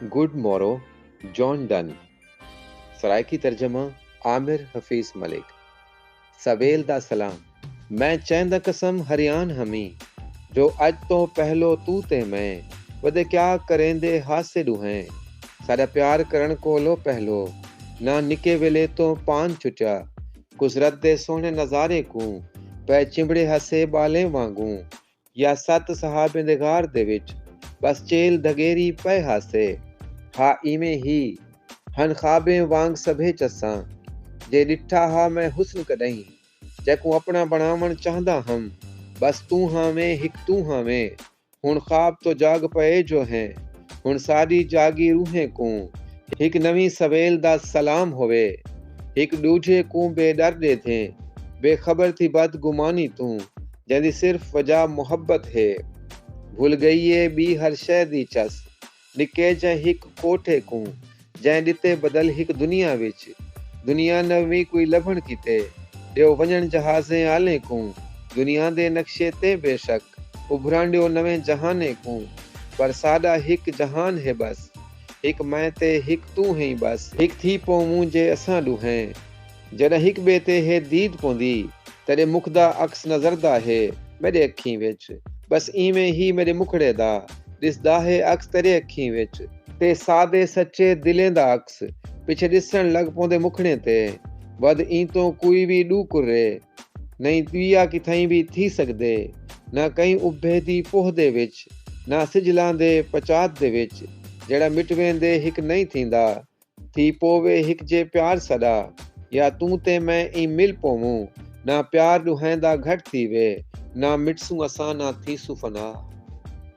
Good मोरो John Donne. Saraiki तर्जमा आमिर हफीज मलिक। सवेल दा सलाम। मैं चैंद कसम हरियान हमी जो अज तो पहलो तू ते मैं वदे क्या करेंदे हासे डूहें सारा प्यार करन कोलो पहलो ना निके वेले तो पान छुचा कुसरत दे सोहने नज़ारे को पै चिंबड़े हसे बाले वांगू या सत सहाबे दे गार दे विच बस चेल धगेरी पै हासे हा इमें ही हन ख्वाबे वांग सभे चसां जे डिठा हा मैं हुस्न कदई जैकू अपना बनावण चाहदा हम बस तू हावें हिक तू हावें हुण ख्वाब तो जाग पए जो हैं हुण साडी जागी रूहें को हिक नवी सवेल दा सलाम होवे हिक दूजे को बेडर दे थे बेखबर थी बदगुमानी तू जैदी सिर्फ वजह मोहब्बत है भुल गई है बी हर शय दी चस निके जै हिक कोठे को जै दिते बदल हिक दुनिया विच दुनिया नवी कोई लभण किते ॾियो वञण जहाज़े आले को दुनिया दे नक्शे ते बेशक उभरण ॾियो नवे जहाने को पर साडा हिक जहान है बस हिक मैं ते हिक तू है बस हिक थी पवूं जे असां ॾूहें जॾहिं हिक ॿिए ते हे दीद पवंदी तॾहिं मुखदा अक्स नज़रदा है मेरे अखीं विच बस इवें ही मेरे मुखड़े दा दिसदा है अक्स तेरे अखीं विच ते सादे सच्चे दिलें दा अक्स पिछे दिसण लग पौंदे मुखड़े ते वध ई तो कोई भी डू कुरे नहीं तुया किथाई भी थी सकदे ना कहीं उभे दी पोह दे विच ना सिजलां दे पचात दे विच जेड़ा मिट वेंदे हिक नहीं थींदा थी पोवे हिक जे प्यार सदा या तू ते मैं ई मिल पोवूं ना प्यार ॾुहाईंदा घट थी वे ना मिटसूं असां ना थीसूं फना।